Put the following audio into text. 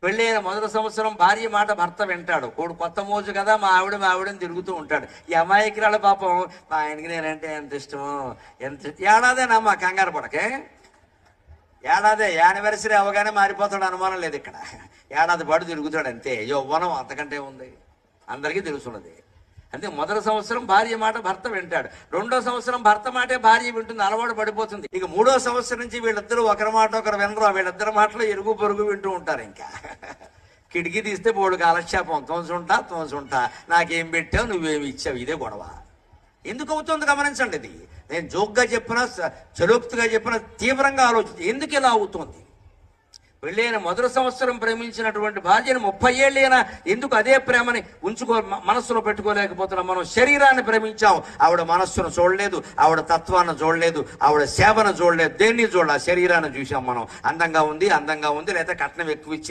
పెళ్ళైన మొదటి సంవత్సరం భార్య మాట భర్త వింటాడు. కొత్త మోజు కదా, మా ఆవిడని తిరుగుతూ ఉంటాడు. ఈ అమాయకురాల పాపం, మా ఆయనకి నేనంటే ఎంత ఇష్టమో, ఏడాదేనమ్మా, కంగారు పడకే. ఏడాదే, యానివర్సరీ అవగానే మారిపోతాడు, అనుమానం లేదు. ఇక్కడ ఏడాది పాటు తిరుగుతాడు అంతే. యౌవనం అంతకంటే ఉంది, అందరికీ తెలుసున్నది. అంటే మొదటి సంవత్సరం భార్య మాట భర్త వింటాడు. రెండో సంవత్సరం భర్త మాటే భార్య వింటుంది, అలవాటు పడిపోతుంది. ఇక మూడో సంవత్సరం నుంచి వీళ్ళిద్దరూ ఒకరి మాట ఒకరు వినరు. వీళ్ళిద్దరి మాటలు ఎరుగు పొరుగు వింటూ ఉంటారు. ఇంకా కిటికీ తీస్తే బోడు కాలక్షేపం, తోసుంటా, నాకేం పెట్టావు, నువ్వేమి ఇచ్చావు, ఇదే గొడవ. ఎందుకు అవుతుంది గమనించండి. ఇది నేను జోక్గా చెప్పినా, చలోక్తిగా చెప్పినా, తీవ్రంగా ఆలోచించి ఎందుకు ఇలా అవుతుంది. పెళ్ళైన మొదటి సంవత్సరం ప్రేమించినటువంటి భార్యను 30 ఏళ్ళైనా ఎందుకు అదే ప్రేమని మనస్సులో పెట్టుకోలేకపోతున్నాం. మనం శరీరాన్ని ప్రేమించాం, ఆవిడ మనస్సును చూడలేదు, ఆవిడ తత్వాన్ని చూడలేదు, ఆవిడ సేవను చూడలేదు, దేన్ని చూడాలి, శరీరాన్ని చూసాం మనం. అందంగా ఉంది లేదా కట్నం ఎక్కువ ఇచ్చింది,